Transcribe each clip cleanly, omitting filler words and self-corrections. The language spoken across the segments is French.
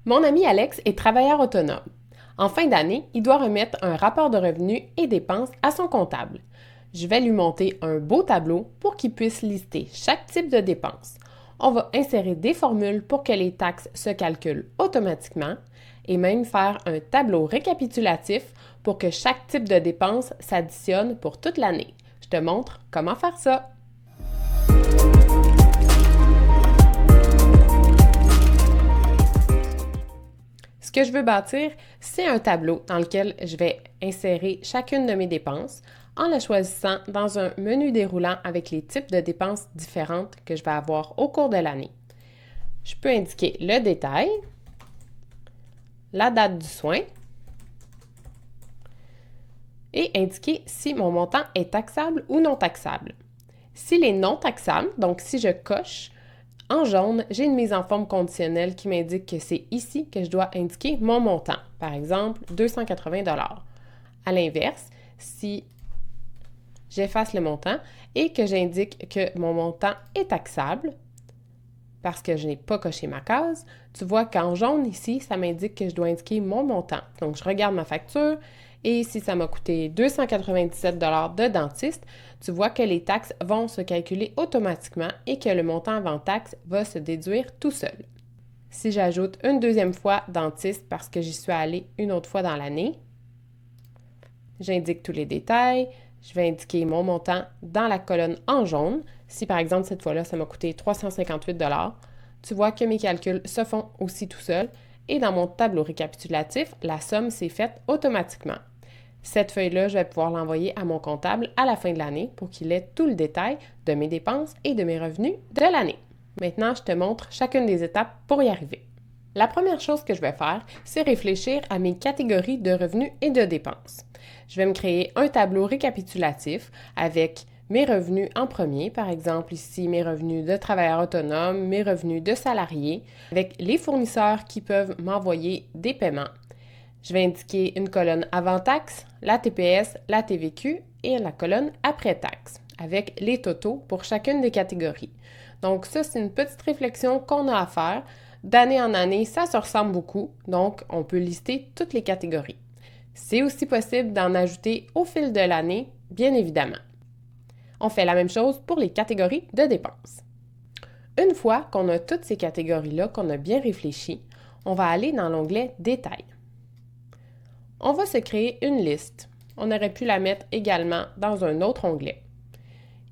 Mon ami Alex est travailleur autonome. En fin d'année, il doit remettre un rapport de revenus et dépenses à son comptable. Je vais lui monter un beau tableau pour qu'il puisse lister chaque type de dépense. On va insérer des formules pour que les taxes se calculent automatiquement et même faire un tableau récapitulatif pour que chaque type de dépense s'additionne pour toute l'année. Je te montre comment faire ça. Ce que je veux bâtir, c'est un tableau dans lequel je vais insérer chacune de mes dépenses en la choisissant dans un menu déroulant avec les types de dépenses différentes que je vais avoir au cours de l'année. Je peux indiquer le détail, la date du soin et indiquer si mon montant est taxable ou non taxable. S'il est non taxable, donc si je coche, en jaune, j'ai une mise en forme conditionnelle qui m'indique que c'est ici que je dois indiquer mon montant, par exemple 280 $. À l'inverse, si j'efface le montant et que j'indique que mon montant est taxable, parce que je n'ai pas coché ma case, tu vois qu'en jaune ici, ça m'indique que je dois indiquer mon montant. Donc, je regarde ma facture et si ça m'a coûté 297 $ de dentiste, tu vois que les taxes vont se calculer automatiquement et que le montant avant taxe va se déduire tout seul. Si j'ajoute une deuxième fois dentiste parce que j'y suis allée une autre fois dans l'année, j'indique tous les détails, je vais indiquer mon montant dans la colonne en jaune. Si par exemple cette fois-là, ça m'a coûté 358 $, tu vois que mes calculs se font aussi tout seuls et dans mon tableau récapitulatif, la somme s'est faite automatiquement. Cette feuille-là, je vais pouvoir l'envoyer à mon comptable à la fin de l'année pour qu'il ait tout le détail de mes dépenses et de mes revenus de l'année. Maintenant, je te montre chacune des étapes pour y arriver. La première chose que je vais faire, c'est réfléchir à mes catégories de revenus et de dépenses. Je vais me créer un tableau récapitulatif avec mes revenus en premier, par exemple ici mes revenus de travailleur autonome, mes revenus de salarié, avec les fournisseurs qui peuvent m'envoyer des paiements. Je vais indiquer une colonne avant taxe, la TPS, la TVQ et la colonne après taxe, avec les totaux pour chacune des catégories. Donc ça, c'est une petite réflexion qu'on a à faire. D'année en année, ça se ressemble beaucoup, donc on peut lister toutes les catégories. C'est aussi possible d'en ajouter au fil de l'année, bien évidemment. On fait la même chose pour les catégories de dépenses. Une fois qu'on a toutes ces catégories-là, qu'on a bien réfléchi, on va aller dans l'onglet « Détails ». On va se créer une liste. On aurait pu la mettre également dans un autre onglet.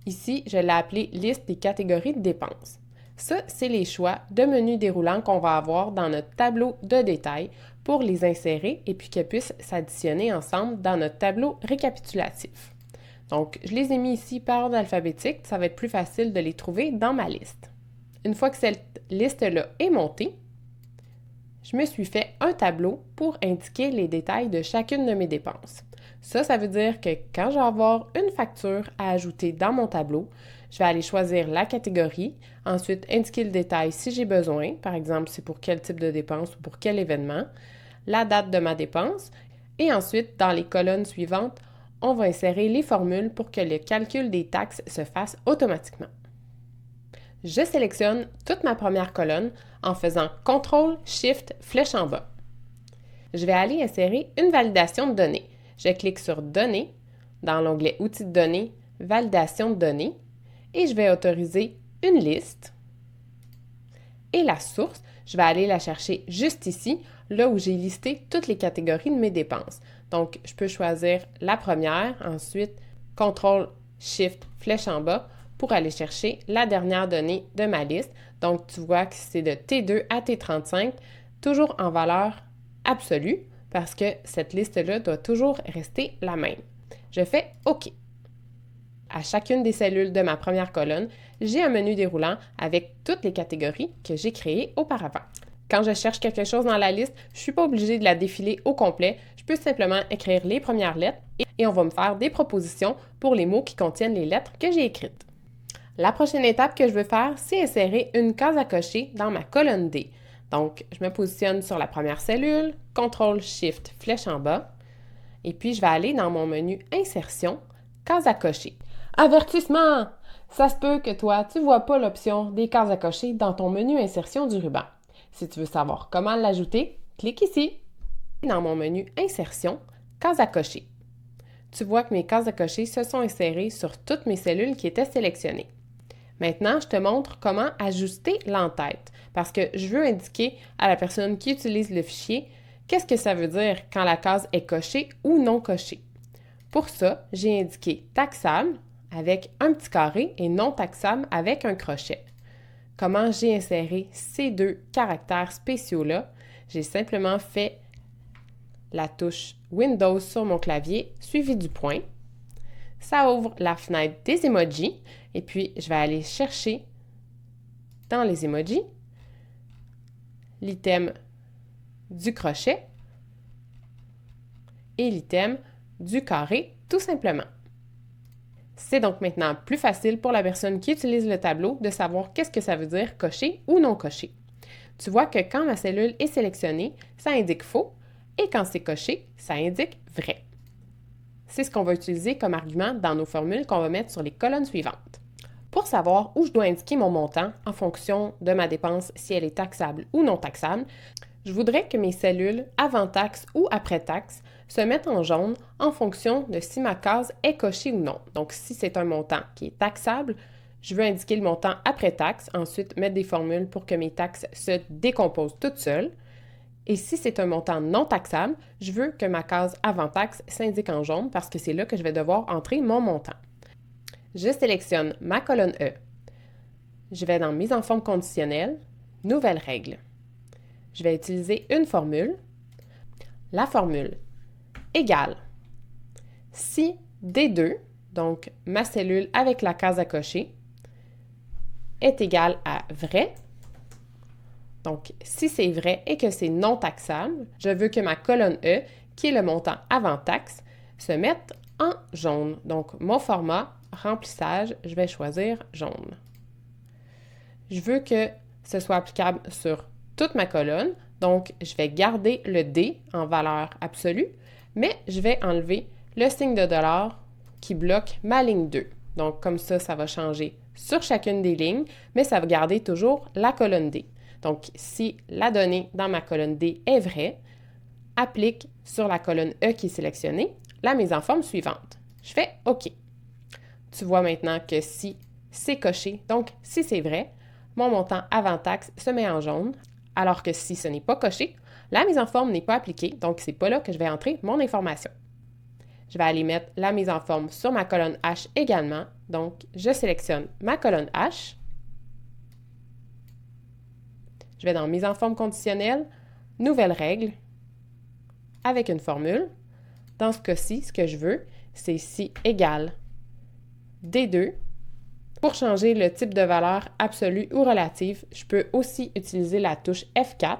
Ici, je l'ai appelée « Liste des catégories de dépenses ». Ça, c'est les choix de menus déroulants qu'on va avoir dans notre tableau de détails pour les insérer et puis qu'elles puissent s'additionner ensemble dans notre tableau récapitulatif. Donc, je les ai mis ici par ordre alphabétique, ça va être plus facile de les trouver dans ma liste. Une fois que cette liste-là est montée, je me suis fait un tableau pour indiquer les détails de chacune de mes dépenses. Ça veut dire que quand je vais avoir une facture à ajouter dans mon tableau, je vais aller choisir la catégorie, ensuite indiquer le détail si j'ai besoin, par exemple c'est pour quel type de dépense ou pour quel événement, la date de ma dépense, et ensuite dans les colonnes suivantes, on va insérer les formules pour que le calcul des taxes se fasse automatiquement. Je sélectionne toute ma première colonne en faisant CTRL, SHIFT, flèche en bas. Je vais aller insérer une validation de données. Je clique sur Données, dans l'onglet Outils de données, Validation de données, et je vais autoriser une liste. Et la source, je vais aller la chercher juste ici, là où j'ai listé toutes les catégories de mes dépenses. Donc, je peux choisir la première, ensuite CTRL, SHIFT, flèche en bas pour aller chercher la dernière donnée de ma liste. Donc, tu vois que c'est de T2 à T35, toujours en valeur absolue, parce que cette liste-là doit toujours rester la même. Je fais OK. À chacune des cellules de ma première colonne, j'ai un menu déroulant avec toutes les catégories que j'ai créées auparavant. Quand je cherche quelque chose dans la liste, je ne suis pas obligée de la défiler au complet. Je peux simplement écrire les premières lettres et on va me faire des propositions pour les mots qui contiennent les lettres que j'ai écrites. La prochaine étape que je veux faire, c'est insérer une case à cocher dans ma colonne D. Donc, je me positionne sur la première cellule, CTRL, SHIFT, flèche en bas, et puis je vais aller dans mon menu Insertion, case à cocher. Avertissement! Ça se peut que toi, tu ne vois pas l'option des cases à cocher dans ton menu Insertion du ruban. Si tu veux savoir comment l'ajouter, clique ici. Dans mon menu Insertion, case à cocher. Tu vois que mes cases à cocher se sont insérées sur toutes mes cellules qui étaient sélectionnées. Maintenant, je te montre comment ajuster l'entête parce que je veux indiquer à la personne qui utilise le fichier qu'est-ce que ça veut dire quand la case est cochée ou non cochée. Pour ça, j'ai indiqué taxable avec un petit carré et non taxable avec un crochet. Comment j'ai inséré ces deux caractères spéciaux-là? J'ai simplement fait la touche Windows sur mon clavier, suivi du point. Ça ouvre la fenêtre des emojis et puis je vais aller chercher dans les emojis l'item du crochet et l'item du carré, tout simplement. C'est donc maintenant plus facile pour la personne qui utilise le tableau de savoir qu'est-ce que ça veut dire cocher ou non cocher. Tu vois que quand ma cellule est sélectionnée, ça indique faux et quand c'est coché, ça indique vrai. C'est ce qu'on va utiliser comme argument dans nos formules qu'on va mettre sur les colonnes suivantes. Pour savoir où je dois indiquer mon montant en fonction de ma dépense, si elle est taxable ou non taxable, je voudrais que mes cellules avant taxe ou après taxe se mettent en jaune en fonction de si ma case est cochée ou non. Donc, si c'est un montant qui est taxable, je veux indiquer le montant après taxe, ensuite mettre des formules pour que mes taxes se décomposent toutes seules. Et si c'est un montant non taxable, je veux que ma case avant taxe s'indique en jaune parce que c'est là que je vais devoir entrer mon montant. Je sélectionne ma colonne E. Je vais dans Mise en forme conditionnelle, Nouvelle règle. Je vais utiliser une formule. La formule égale si D2, donc ma cellule avec la case à cocher, est égale à vrai. Donc, si c'est vrai et que c'est non taxable, je veux que ma colonne E, qui est le montant avant taxe, se mette en jaune. Donc, mon format remplissage, je vais choisir jaune. Je veux que ce soit applicable sur toute ma colonne, donc je vais garder le D en valeur absolue, mais je vais enlever le signe de dollar qui bloque ma ligne 2. Donc, comme ça va changer sur chacune des lignes, mais ça va garder toujours la colonne D. Donc, si la donnée dans ma colonne D est vraie, applique sur la colonne E qui est sélectionnée la mise en forme suivante. Je fais OK. Tu vois maintenant que si c'est coché, donc si c'est vrai, mon montant avant taxe se met en jaune, alors que si ce n'est pas coché, la mise en forme n'est pas appliquée, donc c'est pas là que je vais entrer mon information. Je vais aller mettre la mise en forme sur ma colonne H également, donc je sélectionne ma colonne H. Je vais dans Mise en forme conditionnelle, Nouvelle règle, avec une formule. Dans ce cas-ci, ce que je veux, c'est si égale D2. Pour changer le type de valeur absolue ou relative, je peux aussi utiliser la touche F4.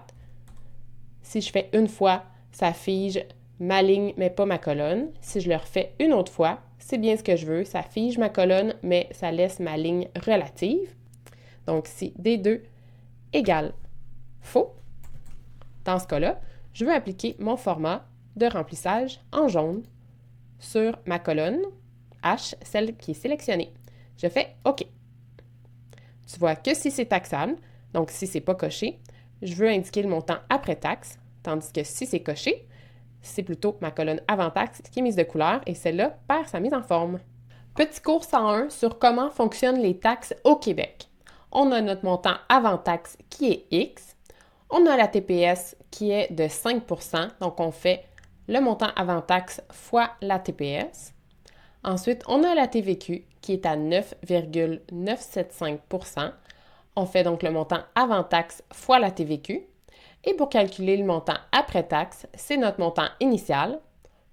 Si je fais une fois, ça fige ma ligne, mais pas ma colonne. Si je le refais une autre fois, c'est bien ce que je veux. Ça fige ma colonne, mais ça laisse ma ligne relative. Donc, si D2 égale faux, dans ce cas-là, je veux appliquer mon format de remplissage en jaune sur ma colonne H, celle qui est sélectionnée. Je fais OK. Tu vois que si c'est taxable, donc si c'est pas coché, je veux indiquer le montant après taxe, tandis que si c'est coché, c'est plutôt ma colonne avant taxe qui est mise de couleur et celle-là perd sa mise en forme. Petit cours 101 sur comment fonctionnent les taxes au Québec. On a notre montant avant taxe qui est X. On a la TPS qui est de 5 %, donc on fait le montant avant taxe fois la TPS. Ensuite, on a la TVQ qui est à 9,975 %. On fait donc le montant avant taxe fois la TVQ. Et pour calculer le montant après taxe, c'est notre montant initial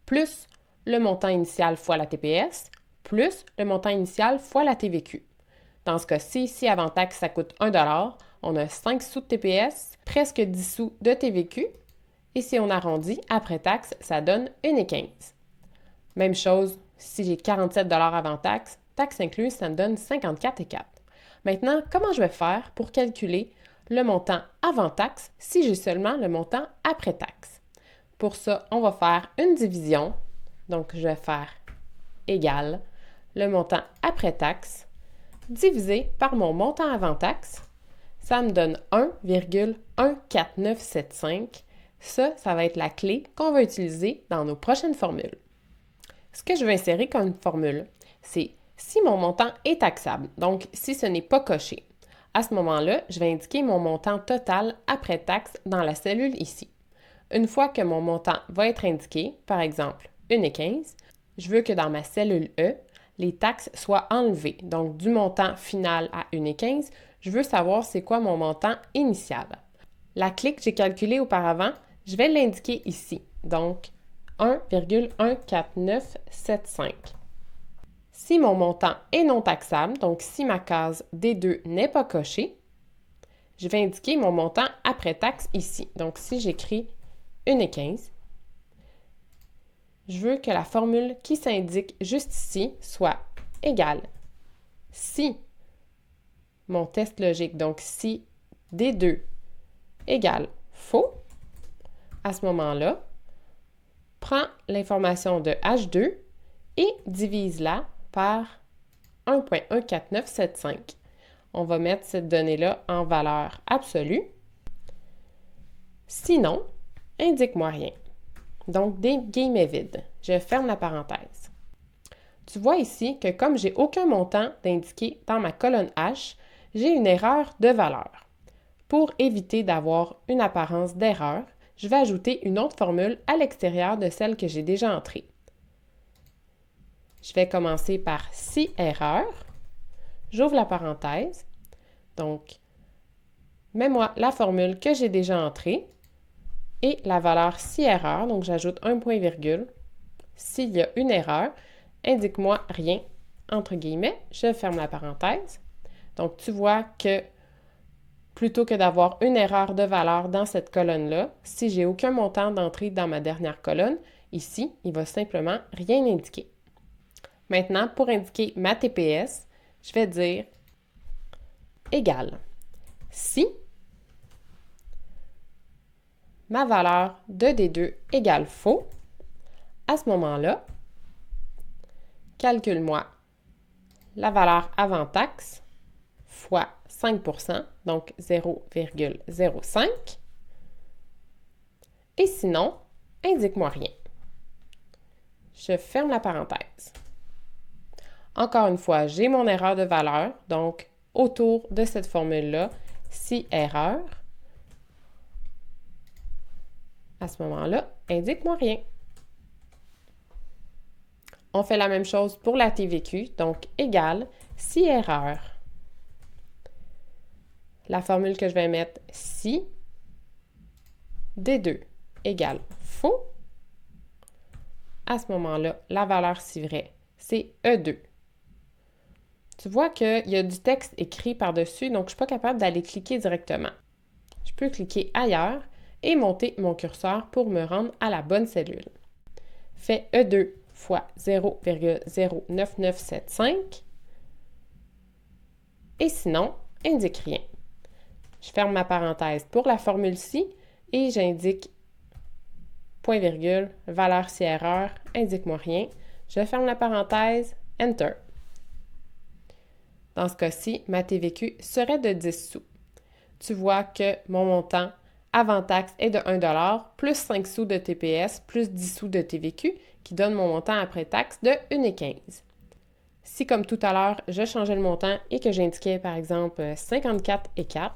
plus le montant initial fois la TPS plus le montant initial fois la TVQ. Dans ce cas-ci, si avant taxe, ça coûte 1 $, on a 5 sous de TPS, presque 10 sous de TVQ. Et si on arrondit, après taxe, ça donne 1,15 $. Même chose, si j'ai 47 $ avant taxe, taxe incluse, ça me donne 54,4 $. Maintenant, comment je vais faire pour calculer le montant avant taxe si j'ai seulement le montant après taxe? Pour ça, on va faire une division. Donc, je vais faire égal le montant après taxe divisé par mon montant avant taxe. ça me donne 1,14975. Ça va être la clé qu'on va utiliser dans nos prochaines formules. Ce que je vais insérer comme formule, c'est si mon montant est taxable, donc si ce n'est pas coché. À ce moment-là, je vais indiquer mon montant total après taxe dans la cellule ici. Une fois que mon montant va être indiqué, par exemple 1,15, je veux que dans ma cellule E, les taxes soient enlevées. Donc, du montant final à 1,15, je veux savoir c'est quoi mon montant initial. La clé que j'ai calculée auparavant, je vais l'indiquer ici. Donc, 1,14975. Si mon montant est non taxable, donc si ma case D2 n'est pas cochée, je vais indiquer mon montant après taxe ici. Donc, si j'écris 1,15, je veux que la formule qui s'indique juste ici soit égale. Si mon test logique, donc si D2 égale faux, à ce moment-là, prends l'information de H2 et divise-la par 1,14975. On va mettre cette donnée-là en valeur absolue. Sinon, indique-moi rien. Donc, des guillemets vides. Je ferme la parenthèse. Tu vois ici que comme j'ai aucun montant d'indiqué dans ma colonne H, j'ai une erreur de valeur. Pour éviter d'avoir une apparence d'erreur, je vais ajouter une autre formule à l'extérieur de celle que j'ai déjà entrée. Je vais commencer par si erreur. J'ouvre la parenthèse. Donc, mets-moi la formule que j'ai déjà entrée et la valeur si erreur. Donc, j'ajoute un point virgule. S'il y a une erreur, indique-moi rien, entre guillemets. Je ferme la parenthèse. Donc, tu vois que plutôt que d'avoir une erreur de valeur dans cette colonne-là, si j'ai aucun montant d'entrée dans ma dernière colonne, ici, il va simplement rien indiquer. Maintenant, pour indiquer ma TPS, je vais dire égal. Si ma valeur de D2 égale faux, à ce moment-là, calcule-moi la valeur avant taxe fois 5%, donc 0,05. Et sinon, indique-moi rien. Je ferme la parenthèse. Encore une fois, j'ai mon erreur de valeur, donc autour de cette formule-là, si erreur, à ce moment-là, indique-moi rien. On fait la même chose pour la TVQ, donc égal, si erreur. La formule que je vais mettre, si D2 égale faux, à ce moment-là, la valeur si vrai, c'est E2. Tu vois qu'il y a du texte écrit par-dessus, donc je ne suis pas capable d'aller cliquer directement. Je peux cliquer ailleurs et monter mon curseur pour me rendre à la bonne cellule. Fais E2 fois 0,09975 et sinon, indique rien. Je ferme ma parenthèse pour la formule-ci et j'indique point virgule, valeur si erreur, indique-moi rien. Je ferme la parenthèse, Enter. Dans ce cas-ci, ma TVQ serait de 10 sous. Tu vois que mon montant avant taxe est de 1 $, plus 5 sous de TPS, plus 10 sous de TVQ, qui donne mon montant après taxe de 1,15. Si, comme tout à l'heure, je changeais le montant et que j'indiquais, par exemple, 54,4,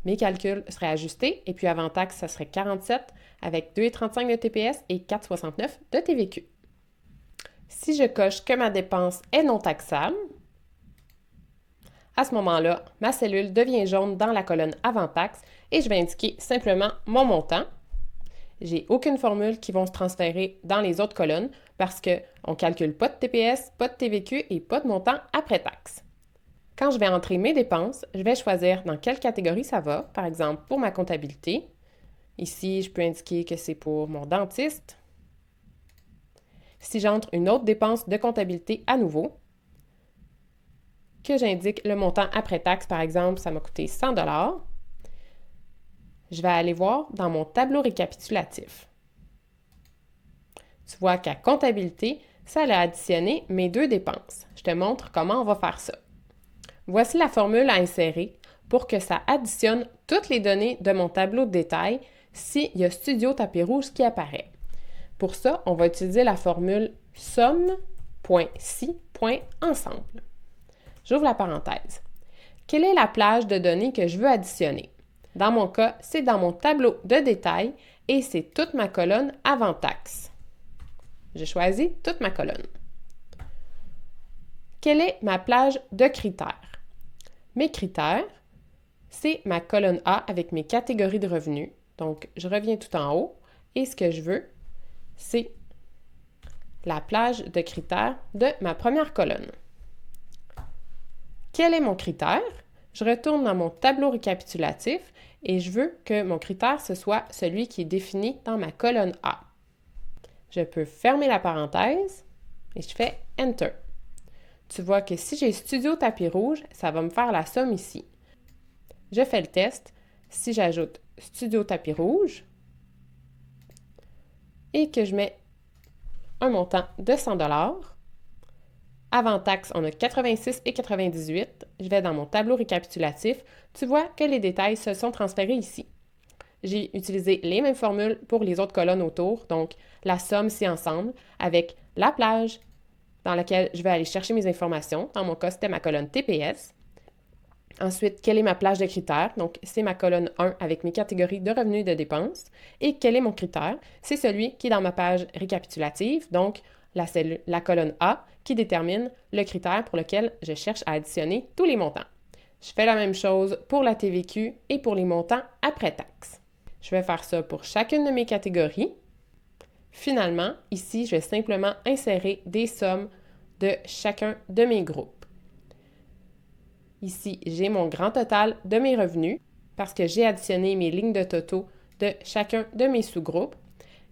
mes calculs seraient ajustés et puis avant taxe, ça serait 47 avec 2,35 de TPS et 4,69 de TVQ. Si je coche que ma dépense est non taxable, à ce moment-là, ma cellule devient jaune dans la colonne avant taxe et je vais indiquer simplement mon montant. J'ai aucune formule qui vont se transférer dans les autres colonnes parce qu'on ne calcule pas de TPS, pas de TVQ et pas de montant après taxe. Quand je vais entrer mes dépenses, je vais choisir dans quelle catégorie ça va. Par exemple, pour ma comptabilité, ici, je peux indiquer que c'est pour mon dentiste. Si j'entre une autre dépense de comptabilité à nouveau, que j'indique le montant après taxe, par exemple, ça m'a coûté 100 $, je vais aller voir dans mon tableau récapitulatif. Tu vois qu'à comptabilité, ça a additionné mes deux dépenses. Je te montre comment on va faire ça. Voici la formule à insérer pour que ça additionne toutes les données de mon tableau de détail s'il y a Studio Tapis Rouge qui apparaît. Pour ça, on va utiliser la formule somme.si.ensemble. J'ouvre la parenthèse. Quelle est la plage de données que je veux additionner? Dans mon cas, c'est dans mon tableau de détail et c'est toute ma colonne avant taxe. Je choisis toute ma colonne. Quelle est ma plage de critères? Mes critères, c'est ma colonne A avec mes catégories de revenus. Donc, je reviens tout en haut et ce que je veux, c'est la plage de critères de ma première colonne. Quel est mon critère? Je retourne dans mon tableau récapitulatif et je veux que mon critère, ce soit celui qui est défini dans ma colonne A. Je peux fermer la parenthèse et je fais Enter. Tu vois que si j'ai Studio Tapis Rouge, ça va me faire la somme ici. Je fais le test. Si j'ajoute Studio Tapis Rouge et que je mets un montant de 100 $, avant taxe, on a 86 et 98. Je vais dans mon tableau récapitulatif. Tu vois que les détails se sont transférés ici. J'ai utilisé les mêmes formules pour les autres colonnes autour, donc la somme ci ensemble, avec la plage dans laquelle je vais aller chercher mes informations. Dans mon cas, c'était ma colonne TPS. Ensuite, quelle est ma plage de critères? Donc, c'est ma colonne 1 avec mes catégories de revenus et de dépenses. Et quel est mon critère? C'est celui qui est dans ma page récapitulative, donc la colonne A, qui détermine le critère pour lequel je cherche à additionner tous les montants. Je fais la même chose pour la TVQ et pour les montants après taxe. Je vais faire ça pour chacune de mes catégories. Finalement, ici, je vais simplement insérer des sommes de chacun de mes groupes. Ici, j'ai mon grand total de mes revenus parce que j'ai additionné mes lignes de totaux de chacun de mes sous-groupes.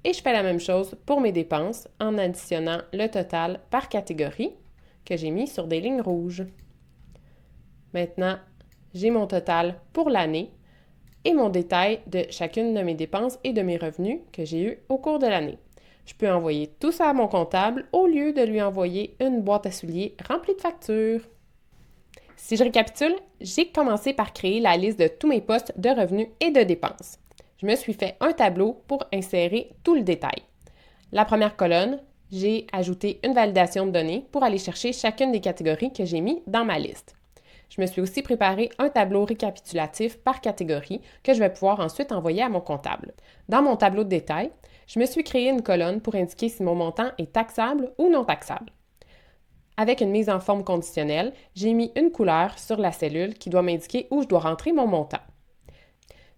Et je fais la même chose pour mes dépenses en additionnant le total par catégorie que j'ai mis sur des lignes rouges. Maintenant, j'ai mon total pour l'année et mon détail de chacune de mes dépenses et de mes revenus que j'ai eu au cours de l'année. Je peux envoyer tout ça à mon comptable au lieu de lui envoyer une boîte à souliers remplie de factures. Si je récapitule, j'ai commencé par créer la liste de tous mes postes de revenus et de dépenses. Je me suis fait un tableau pour insérer tout le détail. La première colonne, j'ai ajouté une validation de données pour aller chercher chacune des catégories que j'ai mis dans ma liste. Je me suis aussi préparé un tableau récapitulatif par catégorie que je vais pouvoir ensuite envoyer à mon comptable. Dans mon tableau de détail, je me suis créé une colonne pour indiquer si mon montant est taxable ou non taxable. Avec une mise en forme conditionnelle, j'ai mis une couleur sur la cellule qui doit m'indiquer où je dois rentrer mon montant.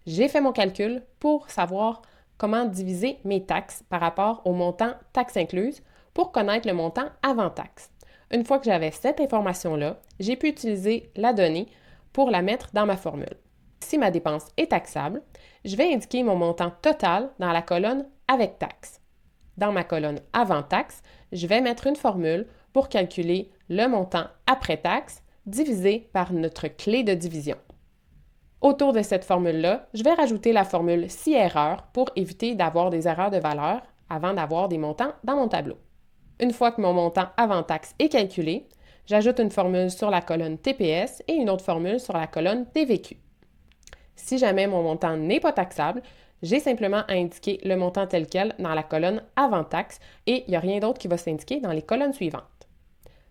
J'ai fait mon calcul pour savoir comment diviser mes taxes par rapport au montant taxes incluses pour connaître le montant avant taxe. Une fois que j'avais cette information-là, j'ai pu utiliser la donnée pour la mettre dans ma formule. Si ma dépense est taxable, je vais indiquer mon montant total dans la colonne avec taxe. Dans ma colonne avant taxe, je vais mettre une formule pour calculer le montant après taxe divisé par notre clé de division. Autour de cette formule-là, je vais rajouter la formule si erreur pour éviter d'avoir des erreurs de valeur avant d'avoir des montants dans mon tableau. Une fois que mon montant avant taxe est calculé, j'ajoute une formule sur la colonne TPS et une autre formule sur la colonne TVQ. Si jamais mon montant n'est pas taxable, j'ai simplement à indiquer le montant tel quel dans la colonne avant taxe et il n'y a rien d'autre qui va s'indiquer dans les colonnes suivantes.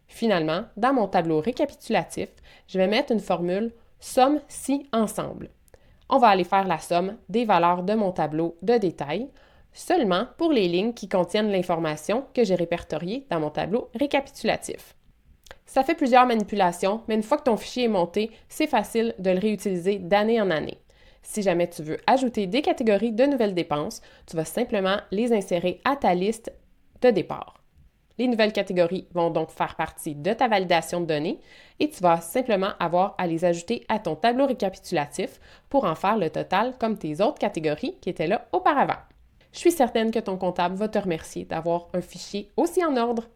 Finalement, dans mon tableau récapitulatif, je vais mettre une formule somme si ensemble. On va aller faire la somme des valeurs de mon tableau de détail seulement pour les lignes qui contiennent l'information que j'ai répertoriée dans mon tableau récapitulatif. Ça fait plusieurs manipulations, mais une fois que ton fichier est monté, c'est facile de le réutiliser d'année en année. Si jamais tu veux ajouter des catégories de nouvelles dépenses, tu vas simplement les insérer à ta liste de départ. Les nouvelles catégories vont donc faire partie de ta validation de données et tu vas simplement avoir à les ajouter à ton tableau récapitulatif pour en faire le total comme tes autres catégories qui étaient là auparavant. Je suis certaine que ton comptable va te remercier d'avoir un fichier aussi en ordre.